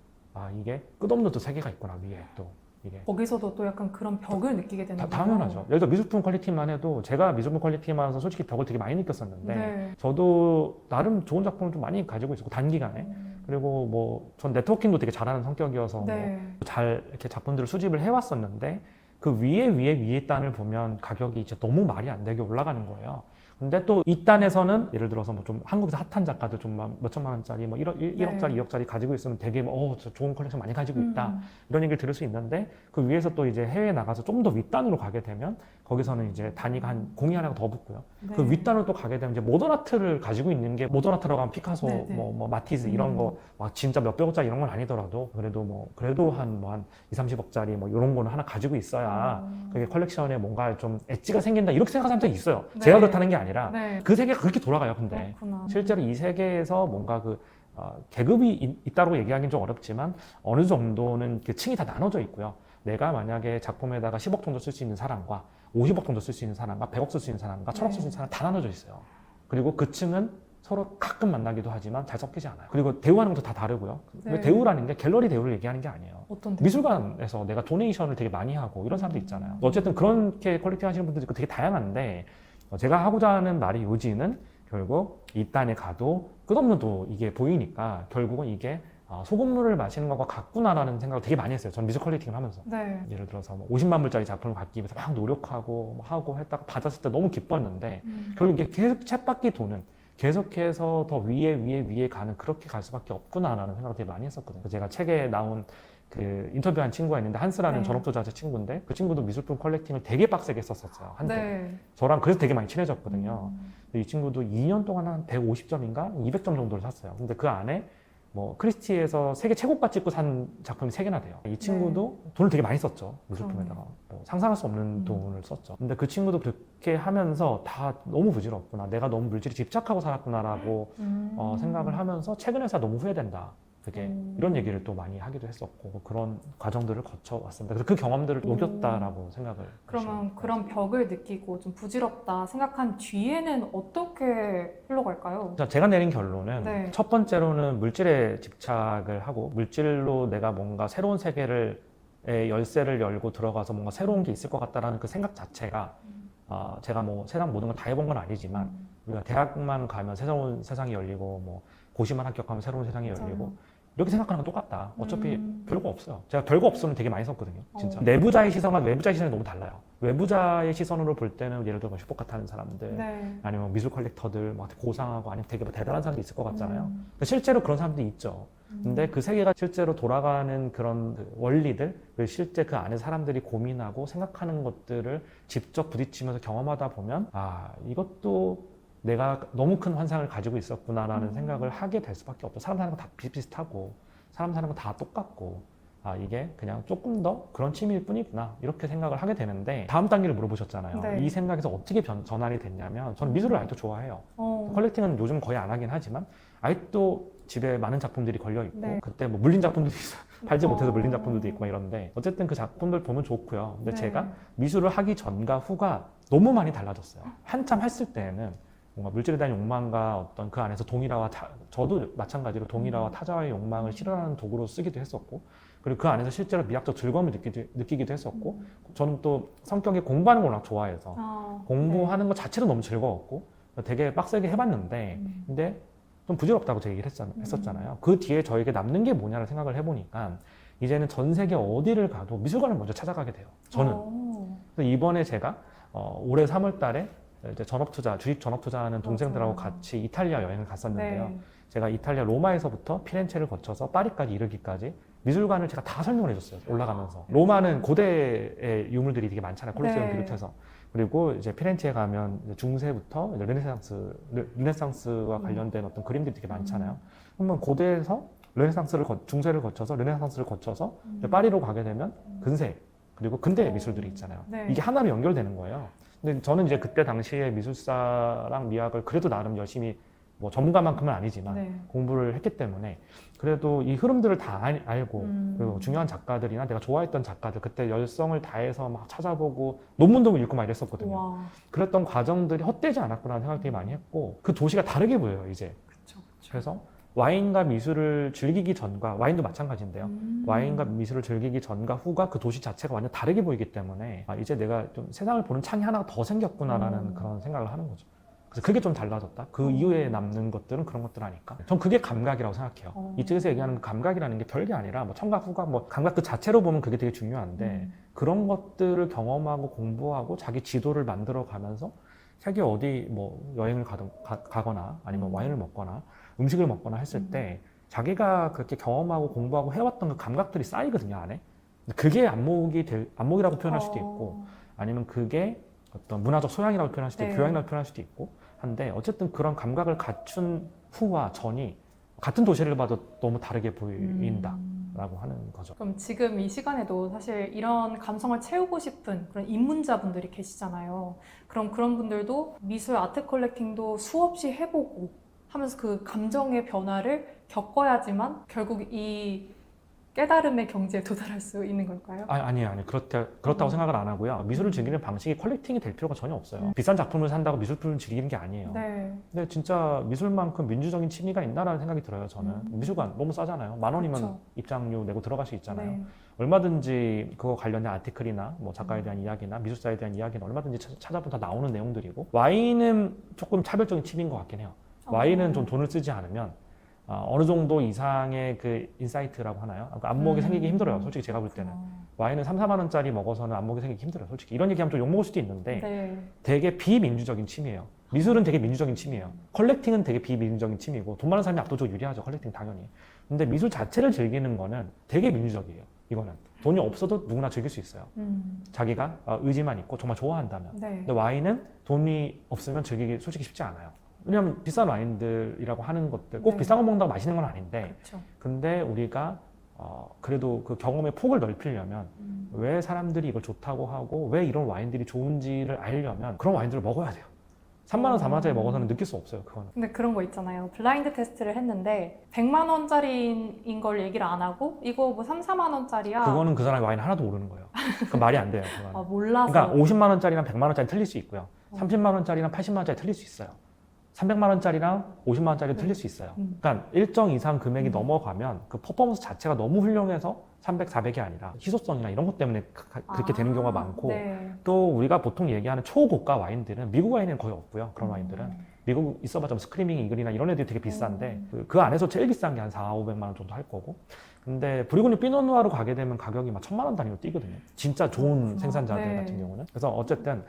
이게 끝없는 또 세계가 있구나 위에 또 이게. 거기서도 또 약간 그런 벽을 느끼게 되는 거예요. 당연하죠. 예를 들어 미술품 퀄리티만 해도 제가 미술품 퀄리티만 해서 솔직히 벽을 되게 많이 느꼈었는데 네. 저도 나름 좋은 작품을 좀 많이 가지고 있었고 단기간에 그리고 전 네트워킹도 되게 잘하는 성격이어서 네. 잘 이렇게 작품들을 수집을 해왔었는데 그 위에 단을 보면 가격이 이제 너무 말이 안 되게 올라가는 거예요. 근데 또 이 단에서는 예를 들어서 좀 한국에서 핫한 작가들 좀 몇 천만 원짜리 1억짜리, 2억짜리 가지고 있으면 되게 저 좋은 컬렉션 많이 가지고 있다. 이런 얘기를 들을 수 있는데 그 위에서 또 이제 해외에 나가서 좀 더 윗단으로 가게 되면 거기서는 이제 단위가 한 공이 하나가 더 붙고요. 네. 그 윗단으로 또 가게 되면 이제 모던 아트를 가지고 있는 게 모던 아트라고 하면 피카소, 네, 네. 마티즈 이런 거 막 진짜 몇백억짜리 이런 건 아니더라도 그래도 한 2, 30억짜리 이런 거는 하나 가지고 있어야 그게 컬렉션에 뭔가 좀 엣지가 생긴다 이렇게 생각하는 사람들이 있어요. 네. 제가 그렇다는 게 아니라 네. 그 세계가 그렇게 돌아가요. 근데 그렇구나. 실제로 이 세계에서 뭔가 계급이 있다고 얘기하기는 좀 어렵지만 어느 정도는 그 층이 다 나눠져 있고요. 내가 만약에 작품에다가 10억 정도 쓸 수 있는 사람과 50억 정도 쓸 수 있는 사람과 100억 쓸 수 있는 사람과 1000억 쓸 수 있는 사람 다 나눠져 있어요. 그리고 그 층은 서로 가끔 만나기도 하지만 잘 섞이지 않아요. 그리고 대우하는 것도 다 다르고요. 네. 왜 대우라는 게 갤러리 대우를 얘기하는 게 아니에요. 어떤 미술관에서 내가 도네이션을 되게 많이 하고 이런 사람도 있잖아요. 어쨌든 그렇게 퀄리티 하시는 분들이 되게 다양한데 제가 하고자 하는 말이 요지는 결국 이 단에 가도 끝없는 또 이게 보이니까 결국은 이게 소금물을 마시는 것과 같구나라는 생각을 되게 많이 했어요. 전 미술 퀄리팅을 하면서. 네. 예를 들어서 50만 불짜리 작품을 받기 위해서 막 노력하고 하고 했다가 받았을 때 너무 기뻤는데 결국 이게 계속 쳇바퀴 도는 계속해서 더 위에 가는 그렇게 갈 수밖에 없구나라는 생각을 되게 많이 했었거든요. 제가 책에 나온 그 인터뷰한 친구가 있는데 한스라는 네. 전업투자자 친구인데 그 친구도 미술품 컬렉팅을 되게 빡세게 했었어요. 한때. 네. 저랑 그래서 되게 많이 친해졌거든요. 근데 이 친구도 2년 동안 한 150점인가 200점 정도를 샀어요. 근데 그 안에 크리스티에서 세계 최고가 찍고 산 작품이 3개나 돼요. 이 친구도 돈을 되게 많이 썼죠. 미술품에다가. 상상할 수 없는 돈을 썼죠. 근데 그 친구도 그렇게 하면서 다 너무 부질없구나. 내가 너무 물질에 집착하고 살았구나라고 생각을 하면서 최근에서 너무 후회된다. 되게 이런 얘기를 또 많이 하기도 했었고 그런 과정들을 거쳐왔습니다. 그래서 그 경험들을 녹였다라고 생각을 그러면 하시면 그런 벽을 느끼고 좀 부질없다 생각한 뒤에는 어떻게 흘러갈까요? 제가 내린 결론은 네. 첫 번째로는 물질에 집착을 하고 물질로 내가 뭔가 새로운 세계를 열쇠를 열고 들어가서 뭔가 새로운 게 있을 것 같다라는 그 생각 자체가 제가 세상 모든 걸 다 해본 건 아니지만 우리가 대학만 가면 새로운 세상이 열리고 고시만 합격하면 새로운 세상이 열리고 이렇게 생각하는 건 똑같다. 어차피 별거 없어요. 제가 별거 없으면 되게 많이 썼거든요. 진짜. 내부자의 시선과 외부자의 시선이 너무 달라요. 외부자의 시선으로 볼 때는 예를 들어 슈퍼카트 하는 사람들 네. 아니면 미술 컬렉터들 고상하고 아니면 되게 대단한 사람도 있을 것 같잖아요. 근데 실제로 그런 사람들이 있죠. 근데 그 세계가 실제로 돌아가는 그런 원리들, 실제 그 안에 사람들이 고민하고 생각하는 것들을 직접 부딪히면서 경험하다 보면 이것도 내가 너무 큰 환상을 가지고 있었구나라는 생각을 하게 될 수밖에 없죠. 사람 사는 거 다 비슷비슷하고 사람 사는 거 다 똑같고 이게 그냥 조금 더 그런 취미일 뿐이구나 이렇게 생각을 하게 되는데 다음 단계를 물어보셨잖아요. 네. 이 생각에서 어떻게 전환이 됐냐면 저는 미술을 아직도 좋아해요. 컬렉팅은 요즘 거의 안 하긴 하지만 아직도 집에 많은 작품들이 걸려 있고 네. 그때 뭐 물린 작품들도 있어요. 팔지 못해서 물린 어. 작품들도 있고 막 이런데 어쨌든 그 작품들 보면 좋고요. 근데 네. 제가 미술을 하기 전과 후가 너무 많이 달라졌어요. 한참 했을 때는 뭔가 물질에 대한 욕망과 어떤 그 안에서 동일화와 저도 마찬가지로 동일화와 타자와의 욕망을 실현하는 도구로 쓰기도 했었고 그리고 그 안에서 실제로 미학적 즐거움을 느끼기도 했었고 저는 또 성격이 공부하는 걸 워낙 좋아해서 공부하는 것 자체로 너무 즐거웠고 되게 빡세게 해봤는데 근데 좀 부질없다고 제 얘기를 했었잖아요. 그 뒤에 저에게 남는 게 뭐냐를 생각을 해보니까 이제는 전 세계 어디를 가도 미술관을 먼저 찾아가게 돼요. 저는. 그래서 이번에 제가 올해 3월 달에 이제 주식 전업투자하는 동생들하고 같이 이탈리아 여행을 갔었는데요. 네. 제가 이탈리아 로마에서부터 피렌체를 거쳐서 파리까지 이르기까지 미술관을 제가 다 설명을 해줬어요. 올라가면서. 로마는 고대의 유물들이 되게 많잖아요. 콜로세움 네. 비롯해서. 그리고 이제 피렌체에 가면 이제 중세부터 이제 르네상스와 관련된 어떤 그림들이 되게 많잖아요. 그러면 고대에서 중세를 거쳐서 르네상스를 거쳐서 이제 파리로 가게 되면 근세 그리고 근대 미술들이 있잖아요. 네. 이게 하나로 연결되는 거예요. 근데 저는 이제 그때 당시에 미술사랑 미학을 그래도 나름 열심히 뭐 전문가만큼은 아니지만 네. 공부를 했기 때문에 그래도 이 흐름들을 다 알고 그리고 중요한 작가들이나 내가 좋아했던 작가들 그때 열성을 다해서 막 찾아보고 논문도 읽고 막 이랬었거든요. 와. 그랬던 과정들이 헛되지 않았구나라는 생각 되게 많이 했고 그 도시가 다르게 보여요 이제. 그쵸. 그래서 와인과 미술을 즐기기 전과 와인도 마찬가지인데요. 와인과 미술을 즐기기 전과 후가 그 도시 자체가 완전 다르게 보이기 때문에 이제 내가 좀 세상을 보는 창이 하나가 더 생겼구나라는 그런 생각을 하는 거죠. 그래서 그게 좀 달라졌다. 그 이후에 남는 것들은 그런 것들 아닐까. 전 그게 감각이라고 생각해요. 이 책에서 얘기하는 그 감각이라는 게 별게 아니라 뭐 청각, 후각, 뭐 감각 그 자체로 보면 그게 되게 중요한데 그런 것들을 경험하고 공부하고 자기 지도를 만들어 가면서 세계 어디 뭐 여행을 가거나 아니면 와인을 먹거나 음식을 먹거나 했을 때 자기가 그렇게 경험하고 공부하고 해왔던 그 감각들이 쌓이거든요, 안에. 그게 안목이라고 표현할 수도 있고 아니면 그게 어떤 문화적 소양이라고 표현할 수도 있고 네. 교양이라고 표현할 수도 있고 한데 어쨌든 그런 감각을 갖춘 후와 전이 같은 도시를 봐도 너무 다르게 보인다라고 하는 거죠. 그럼 지금 이 시간에도 사실 이런 감성을 채우고 싶은 그런 입문자분들이 계시잖아요. 그럼 그런 분들도 미술 아트 컬렉팅도 수없이 해보고 하면서 그 감정의 변화를 겪어야지만 결국 이 깨달음의 경지에 도달할 수 있는 걸까요? 아니에요. 그렇다고 생각을 안 하고요. 미술을 즐기는 방식이 컬렉팅이 될 필요가 전혀 없어요. 비싼 작품을 산다고 미술품을 즐기는 게 아니에요. 네. 근데 진짜 미술만큼 민주적인 취미가 있나라는 생각이 들어요, 저는. 미술관 너무 싸잖아요. 10,000원이면 그렇죠. 입장료 내고 들어갈 수 있잖아요. 네. 얼마든지 그거 관련된 아티클이나 뭐 작가에 대한 이야기나 미술사에 대한 이야기는 얼마든지 찾아보면 다 나오는 내용들이고 와인은 조금 차별적인 취미인 것 같긴 해요. 와인은 좀 돈을 쓰지 않으면 어느 정도 이상의 그 인사이트라고 하나요? 그러니까 안목이 생기기 힘들어요. 솔직히 제가 볼 때는. 와인은 3, 4만 원짜리 먹어서는 안목이 생기기 힘들어요. 솔직히. 이런 얘기하면 좀 욕먹을 수도 있는데 네. 되게 비민주적인 취미예요. 미술은 되게 민주적인 취미예요. 컬렉팅은 되게 비민주적인 취미고 돈 많은 사람이 압도적으로 유리하죠. 컬렉팅 당연히. 근데 미술 자체를 즐기는 거는 되게 민주적이에요. 이거는. 돈이 없어도 누구나 즐길 수 있어요. 자기가 의지만 있고 정말 좋아한다면. 네. 근데 와인은 돈이 없으면 즐기기 솔직히 쉽지 않아요. 왜냐면 비싼 와인들이라고 하는 것들 꼭 네. 비싼 거 먹는다고 맛있는 건 아닌데 그렇죠. 근데 우리가 그래도 그 경험의 폭을 넓히려면 왜 사람들이 이걸 좋다고 하고 왜 이런 와인들이 좋은지를 알려면 그런 와인들을 먹어야 돼요. 3만 원, 4만 원짜리 먹어서는 느낄 수 없어요. 그거는. 근데 그런 거 있잖아요. 블라인드 테스트를 했는데 100만 원짜리인 걸 얘기를 안 하고 이거 뭐 3, 4만 원짜리야. 그거는 그 사람이 와인 하나도 모르는 거예요. 그 말이 안 돼요. 그거는. 몰라서. 그러니까 50만 원짜리랑 100만 원짜리 틀릴 수 있고요. 30만 원짜리랑 80만 원짜리 틀릴 수 있어요. 300만 원짜리랑 50만 원짜리 틀릴 수 있어요. 그러니까 일정 이상 금액이 넘어가면 그 퍼포먼스 자체가 너무 훌륭해서 300, 400이 아니라 희소성이나 이런 것 때문에 그렇게 되는 경우가 많고 네. 또 우리가 보통 얘기하는 초고가 와인들은 미국 와인은 거의 없고요. 그런 와인들은 미국 있어봤자 스크리밍 이글이나 이런 애들이 되게 비싼데 그 안에서 제일 비싼 게 한 4, 500만 원 정도 할 거고 근데 브리고니 피노누아르 가게 되면 가격이 막 1,000만 원 단위로 뛰거든요. 진짜 좋은 생산자들 네. 같은 경우는. 그래서 어쨌든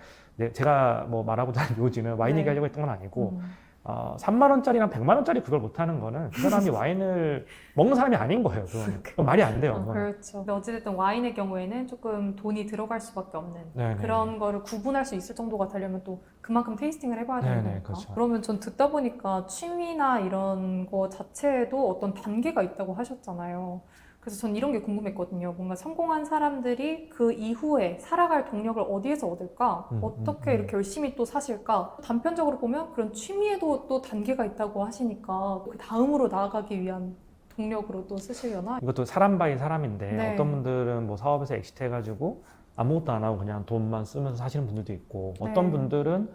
제가 뭐 말하고자 하는 요지는 와인 네. 얘기하려고 했던 건 아니고 3만 원짜리랑 100만 원짜리 그걸 못하는 거는 그 사람이 와인을 먹는 사람이 아닌 거예요. 그건 말이 안 돼요. 그거는. 그렇죠. 근데 어찌됐든 와인의 경우에는 조금 돈이 들어갈 수밖에 없는 네네. 그런 거를 구분할 수 있을 정도가 되려면 또 그만큼 테이스팅을 해봐야 되는 네네, 거니까. 그렇죠. 그러면 전 듣다 보니까 취미나 이런 거 자체에도 어떤 단계가 있다고 하셨잖아요. 그래서 전 이런 게 궁금했거든요. 뭔가 성공한 사람들이 그 이후에 살아갈 동력을 어디에서 얻을까? 어떻게 이렇게 열심히 또 사실까? 단편적으로 보면 그런 취미에도 또 단계가 있다고 하시니까 그 다음으로 나아가기 위한 동력으로 또 쓰시려나? 이것도 사람 바이 사람인데 네. 어떤 분들은 뭐 사업에서 엑시트 해가지고 아무것도 안 하고 그냥 돈만 쓰면서 사시는 분들도 있고 어떤 네. 분들은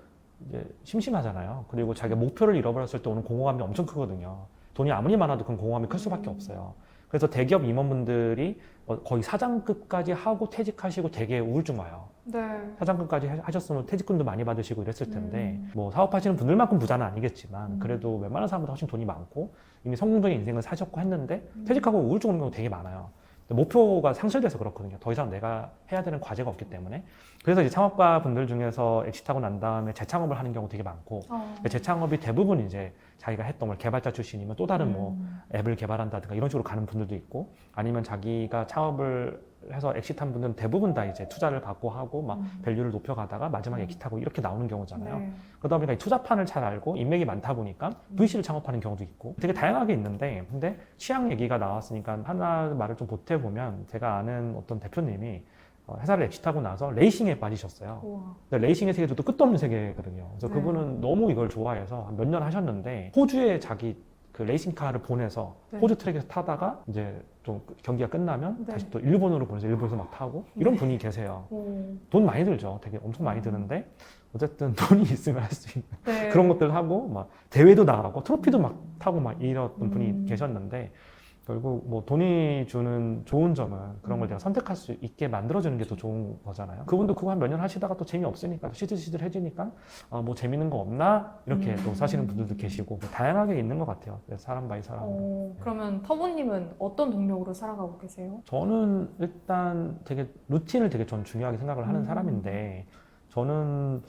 이제 심심하잖아요. 그리고 자기가 목표를 잃어버렸을 때 오는 공허감이 엄청 크거든요. 돈이 아무리 많아도 그건 공허감이 클 수밖에 없어요. 그래서 대기업 임원분들이 거의 사장급까지 하고 퇴직하시고 되게 우울증 와요. 네. 사장급까지 하셨으면 퇴직금도 많이 받으시고 이랬을 텐데 뭐 사업하시는 분들만큼 부자는 아니겠지만 그래도 웬만한 사람보다 훨씬 돈이 많고 이미 성공적인 인생을 사셨고 했는데 퇴직하고 우울증 오는 경우 되게 많아요. 목표가 상실돼서 그렇거든요. 더 이상 내가 해야 되는 과제가 없기 때문에. 그래서 이제 창업가 분들 중에서 엑시트하고 난 다음에 재창업을 하는 경우 되게 많고 재창업이 대부분 이제 자기가 했던 걸 개발자 출신이면 또 다른 뭐 앱을 개발한다든가 이런 식으로 가는 분들도 있고 아니면 자기가 창업을 해서 엑시트한 분들은 대부분 다 이제 투자를 받고 하고 막 밸류를 높여가다가 마지막에 엑시트하고 이렇게 나오는 경우잖아요. 네. 그러다 보니까 이 투자판을 잘 알고 인맥이 많다 보니까 VC를 창업하는 경우도 있고 되게 다양하게 있는데 근데 취향 얘기가 나왔으니까 하나 말을 좀 보태보면 제가 아는 어떤 대표님이 회사를 엑시트하고 나서 레이싱에 빠지셨어요. 우와. 근데 레이싱의 세계도 또 끝도 없는 세계거든요. 그래서 네. 그분은 너무 이걸 좋아해서 몇 년 하셨는데 호주에 자기 그 레이싱카를 보내서 네. 호주 트랙에서 타다가 이제 좀 경기가 끝나면 네. 다시 또 일본으로 보내서 일본에서 막 타고 이런 분이 계세요. 오. 돈 많이 들죠. 되게 엄청 많이 드는데 어쨌든 돈이 있으면 할 수 있는 네. 그런 것들 하고 막 대회도 나가고 트로피도 막 타고 막 이랬던 분이 계셨는데 결국 뭐 돈이 주는 좋은 점은 그런 걸 내가 선택할 수 있게 만들어주는 게 더 좋은 거잖아요. 그분도 그거 한 몇 년 하시다가 또 재미없으니까 시들시들해지니까 뭐 재밌는 거 없나 이렇게 또 사시는 분들도 계시고 뭐 다양하게 있는 것 같아요. 그래서 사람 바이 사람. 그러면 터보님은 어떤 동력으로 살아가고 계세요? 저는 일단 되게 루틴을 되게 전 중요하게 생각을 하는 사람인데 저는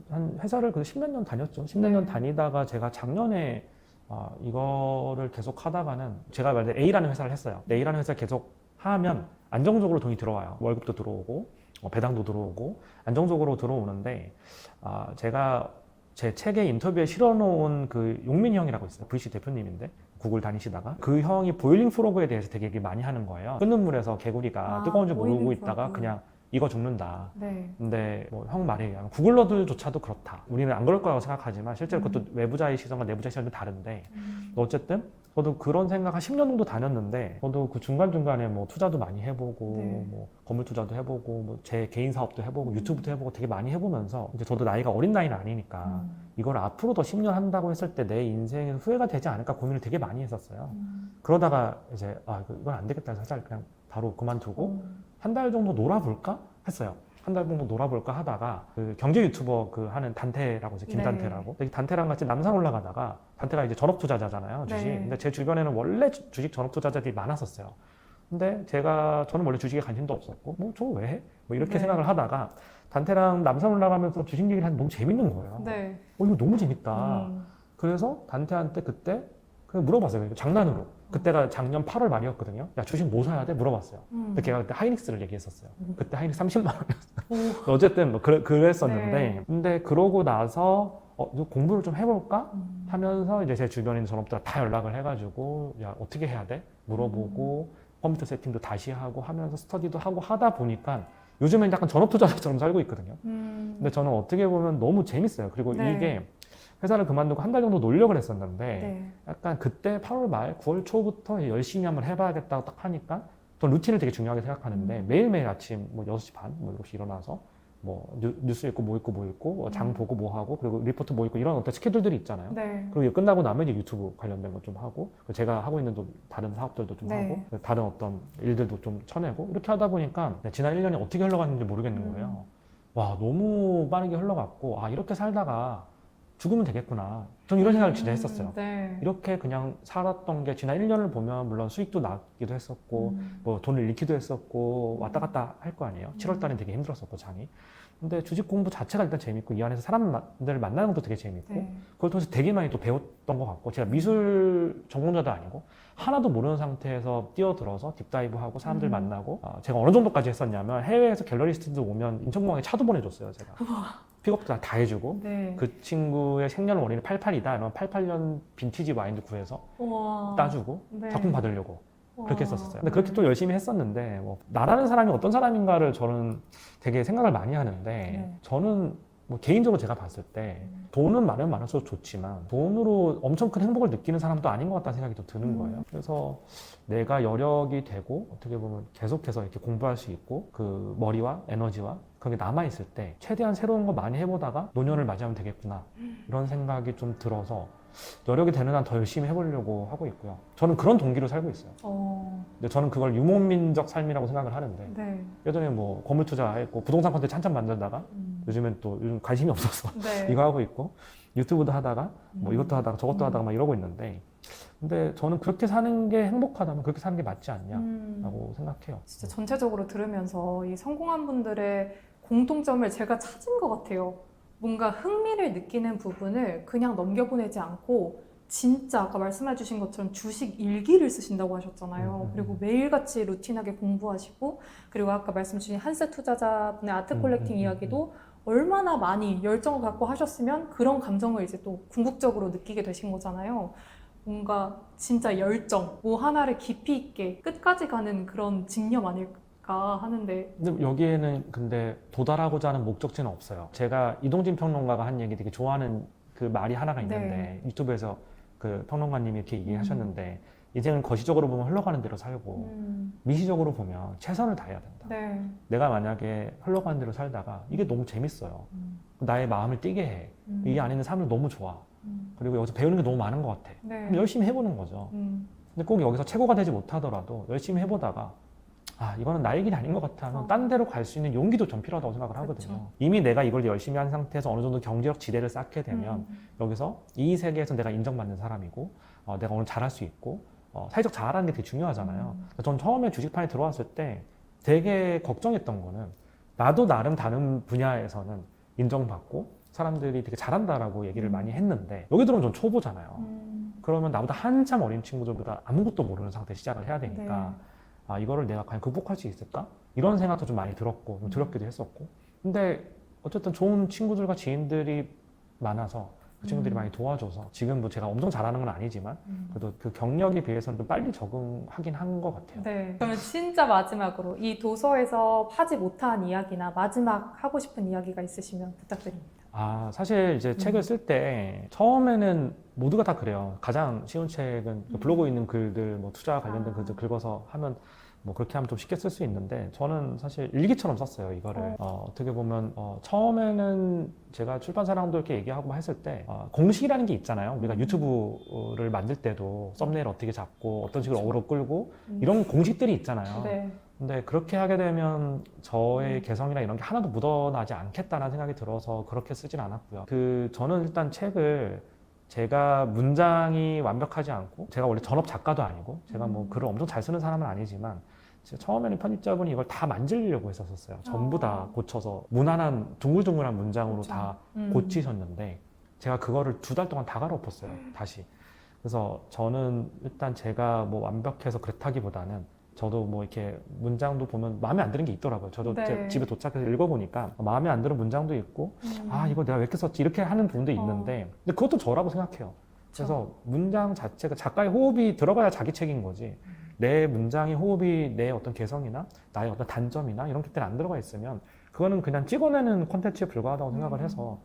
한 회사를 그 10몇 년 다녔죠. 10몇 년 다니다가 제가 작년에 이거를 계속 하다가는 제가 만약에 A라는 회사를 했어요. A라는 회사를 계속 하면 안정적으로 돈이 들어와요. 월급도 들어오고 배당도 들어오고 안정적으로 들어오는데 제가 제 책에 인터뷰에 실어놓은 그 용민이 형이라고 있어요. VC 대표님인데 구글 다니시다가 그 형이 보일링 프로그에 대해서 되게 얘기 많이 하는 거예요. 끓는 물에서 개구리가 뜨거운 줄 모르고 보일링 있다가 프로그. 그냥 익어 죽는다. 네. 근데 뭐 형 말에 의하면 구글러들조차도 그렇다. 우리는 안 그럴 거라고 생각하지만 실제로 그것도 외부자의 시선과 내부자의 시선이 다른데 어쨌든 저도 그런 생각 한 10년 정도 다녔는데 저도 그 중간중간에 뭐 투자도 많이 해보고 네. 뭐 건물 투자도 해보고 뭐 제 개인 사업도 해보고 유튜브도 해보고 되게 많이 해보면서 이제 저도 나이가 어린 나이는 아니니까 이걸 앞으로 더 10년 한다고 했을 때 내 인생에 후회가 되지 않을까 고민을 되게 많이 했었어요. 그러다가 이제 이건 안 되겠다 해서 회사를 그냥 바로 그만두고 한 달 정도 놀아볼까 했어요. 한 달 정도 놀아볼까 하다가 그 경제 유튜버 그 하는 단테라고 있어요. 김단테라고. 네. 단테랑 같이 남산 올라가다가 단테가 이제 전업 투자자잖아요. 주식. 네. 근데 제 주변에는 원래 주식 전업 투자자들이 많았었어요. 근데 저는 원래 주식에 관심도 없었고 뭐 저거 왜 해? 뭐 이렇게 네. 생각을 하다가 단테랑 남산 올라가면서 주식 얘기를 하는데 너무 재밌는 거예요. 네. 이거 너무 재밌다. 그래서 단테한테 그때 그냥 물어봤어요. 장난으로. 그때가 작년 8월 말이었거든요. 야, 주식 뭐 사야 돼? 물어봤어요. 근데 걔가 그때 하이닉스를 얘기했었어요. 그때 하이닉스 30만 원이었어요. 어쨌든 뭐 그랬었는데. 네. 근데 그러고 나서 이거 공부를 좀 해볼까? 하면서 이제 제 주변에 있는 전업들 다 연락을 해가지고 야, 어떻게 해야 돼? 물어보고 컴퓨터 세팅도 다시 하고 하면서 스터디도 하고 하다 보니까 요즘엔 약간 전업 투자자처럼 살고 있거든요. 근데 저는 어떻게 보면 너무 재밌어요. 그리고 네. 이게 회사를 그만두고 한 달 정도 노력을 했었는데 네. 약간 그때 8월 말, 9월 초부터 열심히 한번 해봐야겠다고 딱 하니까 또 루틴을 되게 중요하게 생각하는데 매일매일 아침 뭐 6시 반, 뭐 7시 일어나서 뭐 뉴스 읽고 뭐 읽고 장 보고 뭐 하고 그리고 리포트 뭐 읽고 이런 어떤 스케줄들이 있잖아요. 네. 그리고 이거 끝나고 나면 이제 유튜브 관련된 거 좀 하고 제가 하고 있는 또 다른 사업들도 좀 네. 하고 다른 어떤 일들도 좀 쳐내고 이렇게 하다 보니까 지난 1년이 어떻게 흘러갔는지 모르겠는 거예요. 와, 너무 빠르게 흘러갔고 이렇게 살다가 죽으면 되겠구나. 저는 이런 생각을 진짜 했었어요. 네. 이렇게 그냥 살았던 게 지난 1년을 보면 물론 수익도 나기도 했었고 뭐 돈을 잃기도 했었고 왔다 갔다 할 거 아니에요. 7월 달엔 되게 힘들었었고 장이. 근데 주식 공부 자체가 일단 재밌고 이 안에서 사람들을 만나는 것도 되게 재밌고 네. 그걸 통해서 되게 많이 또 배웠던 것 같고 제가 미술 전공자도 아니고 하나도 모르는 상태에서 뛰어들어서 딥다이브하고 사람들 만나고 제가 어느 정도까지 했었냐면 해외에서 갤러리스트들 오면 인천공항에 차도 보내줬어요. 제가 픽업도 다 해주고 네. 그 친구의 생년월일이 88이다 이러면 88년 빈티지 와인도 구해서 우와. 따주고 네. 작품 받으려고 그렇게 했었어요. 근데 그렇게 또 열심히 했었는데 뭐 나라는 사람이 어떤 사람인가를 저는 되게 생각을 많이 하는데 네. 저는 뭐 개인적으로 제가 봤을 때 돈은 많으면 많을수록 좋지만 돈으로 엄청 큰 행복을 느끼는 사람도 아닌 것 같다는 생각이 또 드는 거예요. 그래서 내가 여력이 되고 어떻게 보면 계속해서 이렇게 공부할 수 있고 그 머리와 에너지와 그게 남아있을 때 최대한 새로운 거 많이 해보다가 노년을 맞이하면 되겠구나 이런 생각이 좀 들어서 여력이 되는 한 더 열심히 해보려고 하고 있고요. 저는 그런 동기로 살고 있어요. 근데 저는 그걸 유목민적 삶이라고 생각을 하는데 네. 예전에 뭐 건물 투자했고 부동산 콘텐츠 한참 만들다가 요즘엔 또 요즘 관심이 없어서 네. 이거 하고 있고 유튜브도 하다가 뭐 이것도 하다가 저것도 하다가 막 이러고 있는데 근데 저는 그렇게 사는 게 행복하다면 그렇게 사는 게 맞지 않냐라고 생각해요. 진짜 전체적으로 들으면서 이 성공한 분들의 공통점을 제가 찾은 것 같아요. 뭔가 흥미를 느끼는 부분을 그냥 넘겨보내지 않고 진짜 아까 말씀해주신 것처럼 주식 일기를 쓰신다고 하셨잖아요. 그리고 매일같이 루틴하게 공부하시고 그리고 아까 말씀 주신 한세 투자자분의 아트 콜렉팅 이야기도 얼마나 많이 열정을 갖고 하셨으면 그런 감정을 이제 또 궁극적으로 느끼게 되신 거잖아요. 뭔가 진짜 열정, 뭐 하나를 깊이 있게 끝까지 가는 그런 집념 아닐까 하는데 근데 여기에는 근데 도달하고자 하는 목적지는 없어요. 제가 이동진 평론가가 한 얘기 되게 좋아하는 그 말이 하나가 있는데 유튜브에서 그 평론가님이 이렇게 얘기하셨는데 인생은 거시적으로 보면 흘러가는 대로 살고 미시적으로 보면 최선을 다해야 된다. 네. 내가 만약에 흘러가는 대로 살다가 이게 너무 재밌어요. 나의 마음을 뛰게 해. 이 안에 있는 삶을 너무 좋아. 그리고 여기서 배우는 게 너무 많은 것 같아. 네. 그럼 열심히 해보는 거죠. 근데 꼭 여기서 최고가 되지 못하더라도 열심히 해보다가 아 이거는 나의 길이 아닌 것 같아 하면 딴 데로 갈 수 있는 용기도 좀 필요하다고 생각을 하거든요. 그쵸. 이미 내가 이걸 열심히 한 상태에서 어느 정도 경제적 지대를 쌓게 되면 여기서 이 세계에서 내가 인정받는 사람이고 내가 오늘 잘할 수 있고 사회적 자아라는 게 되게 중요하잖아요. 전 처음에 주식판에 들어왔을 때 되게 걱정했던 거는 나도 나름 다른 분야에서는 인정받고 사람들이 되게 잘한다라고 얘기를 많이 했는데 여기 들어오면 전 초보잖아요. 그러면 나보다 한참 어린 친구들보다 아무것도 모르는 상태에 시작을 해야 되니까 아 이거를 내가 과연 극복할 수 있을까? 이런 생각도 좀 많이 들었고 좀 두렵기도 했었고 근데 어쨌든 좋은 친구들과 지인들이 많아서 그 친구들이 많이 도와줘서 지금 뭐 제가 엄청 잘하는 건 아니지만 그래도 그 경력에 비해서는 좀 빨리 적응하긴 한 것 같아요. 네. 그러면 진짜 마지막으로 이 도서에서 하지 못한 이야기나 마지막 하고 싶은 이야기가 있으시면 부탁드립니다. 아, 사실 이제 책을 쓸 때 처음에는 모두가 다 그래요. 가장 쉬운 책은 블로그에 있는 글들, 뭐 투자 관련된 글들 긁어서 하면 뭐 그렇게 하면 좀 쉽게 쓸 수 있는데 저는 사실 일기처럼 썼어요, 이거를. 어떻게 보면 처음에는 제가 출판사랑도 이렇게 얘기하고 했을 때 공식이라는 게 있잖아요. 우리가 유튜브를 만들 때도 썸네일 어떻게 잡고 어떤 식으로 어그로 끌고 이런 공식들이 있잖아요. 네. 근데 그렇게 하게 되면 저의 개성이나 이런 게 하나도 묻어나지 않겠다는 생각이 들어서 그렇게 쓰진 않았고요. 저는 일단 책을 제가 문장이 완벽하지 않고 제가 원래 전업 작가도 아니고 제가 뭐 글을 엄청 잘 쓰는 사람은 아니지만 처음에는 편집자분이 이걸 다 만들려고 했었어요. 전부 다 고쳐서 무난한 둥글둥글한 문장으로 그렇죠. 다 고치셨는데 제가 그거를 2달 동안 다 갈아엎었어요. 다시. 그래서 저는 일단 제가 뭐 완벽해서 그렇다기보다는 저도 뭐 이렇게 문장도 보면 마음에 안 드는 게 있더라고요. 저도 네. 제 집에 도착해서 읽어보니까 마음에 안 드는 문장도 있고 아 이거 내가 왜 이렇게 썼지 이렇게 하는 부분도 있는데 근데 그것도 저라고 생각해요. 그래서 문장 자체가 작가의 호흡이 들어가야 자기 책인 거지 내 문장의 호흡이 내 어떤 개성이나 나의 어떤 단점이나 이런 것들이 안 들어가 있으면 그거는 그냥 찍어내는 콘텐츠에 불과하다고 생각을 해서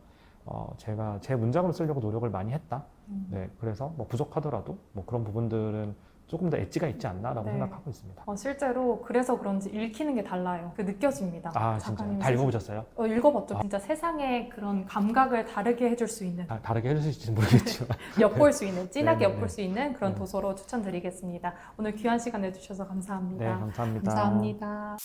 제가 제 문장으로 쓰려고 노력을 많이 했다. 네, 그래서 뭐 부족하더라도 뭐 그런 부분들은 조금 더 엣지가 있지 않나라고 네. 생각하고 있습니다. 실제로 그래서 그런지 읽히는 게 달라요. 그 느껴집니다. 아 진짜요? 다 읽어보셨어요? 읽어봤죠. 진짜 세상의 그런 감각을 다르게 해줄 수 있는, 다르게 해주실지는 모르겠지만 엿볼 수 있는, 진하게 네네네. 엿볼 수 있는 그런 네. 도서로 추천드리겠습니다. 오늘 귀한 시간 내주셔서 감사합니다. 네 감사합니다. 감사합니다.